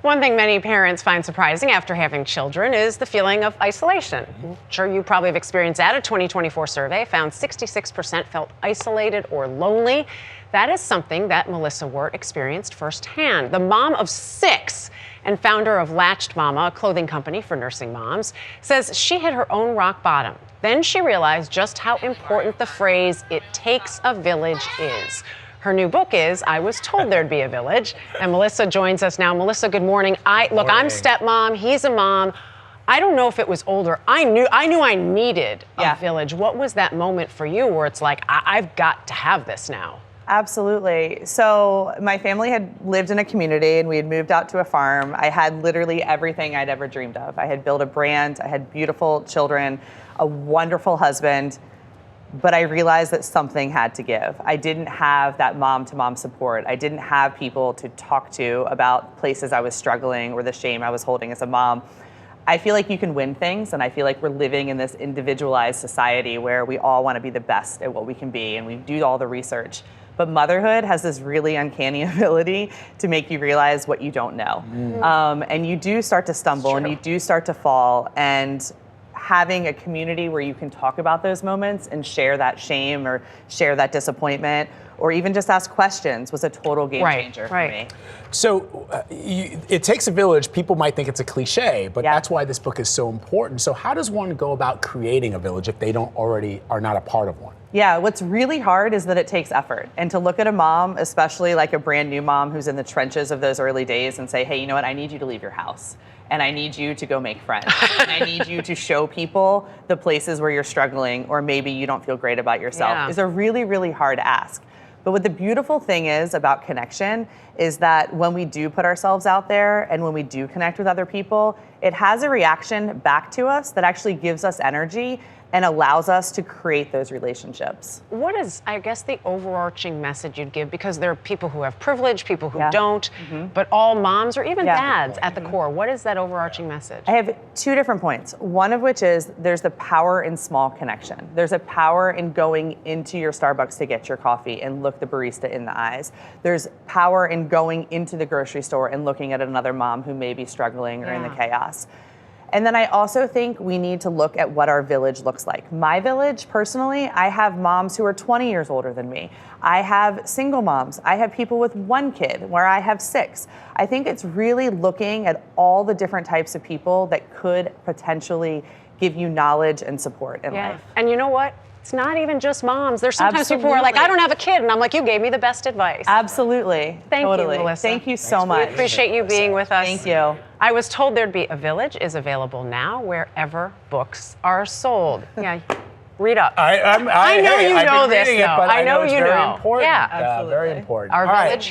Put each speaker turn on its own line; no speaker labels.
One thing many parents find surprising after having children is the feeling of isolation. I'm sure you probably have experienced that. A 2024 survey found 66% felt isolated or lonely. That is something that Melissa Wirt experienced firsthand. The mom of 6 and founder of Latched Mama, a clothing company for nursing moms, says she hit her own rock bottom. Then she realized just how important the phrase, "it takes a village" is. Her new book is I Was Told There'd Be a Village. And Melissa joins us now. Melissa, good morning. Look, I'm stepmom. He's a mom. I don't know if it was older. I knew I needed a village. What was that moment for you where it's like, I've got to have this now?
Absolutely. So my family had lived in a community and we had moved out to a farm. I had literally everything I'd ever dreamed of. I had built a brand. I had beautiful children, a wonderful husband. But I realized that something had to give. I didn't have that mom-to-mom support. I didn't have people to talk to about places I was struggling or the shame I was holding as a mom. I feel like you can win things, and I feel like we're living in this individualized society where we all want to be the best at what we can be, and we do all the research. But motherhood has this really uncanny ability to make you realize what you don't know. And you do start to stumble, and you do start to fall, and having a community where you can talk about those moments and share that shame or share that disappointment or even just ask questions was a total game changer for me.
So it takes a village. People might think it's a cliche, but that's why this book is so important. So how does one go about creating a village if they are not a part of one?
Yeah, what's really hard is that it takes effort. And to look at a mom, especially like a brand new mom who's in the trenches of those early days and say, hey, you know what, I need you to leave your house. And I need you to go make friends. And I need you to show people the places where you're struggling or maybe you don't feel great about yourself is a really, really hard ask. But what the beautiful thing is about connection is that when we do put ourselves out there and when we do connect with other people, it has a reaction back to us that actually gives us energy and allows us to create those relationships.
What is, I guess, the overarching message you'd give? Because there are people who have privilege, people who don't, but all moms or even dads at the core. What is that overarching message?
I have 2 different points. One of which is there's the power in small connection. There's a power in going into your Starbucks to get your coffee and look the barista in the eyes. There's power in going into the grocery store and looking at another mom who may be struggling or in the chaos. And then I also think we need to look at what our village looks like. My village, personally, I have moms who are 20 years older than me. I have single moms. I have people with 1 kid where I have 6. I think it's really looking at all the different types of people that could potentially give you knowledge and support in life.
And you know what? It's not even just moms. There's sometimes people who are like, I don't have a kid. And I'm like, you gave me the best advice.
Absolutely.
Thank you, Melissa.
Thank you so much.
We appreciate you being with us.
Thank you.
I Was Told There'd Be a Village is available now wherever books are sold. Yeah, read up.
I know
you know this, though.
But I know
you
it's very
know.
important.
Yeah,
Very important.
Our village.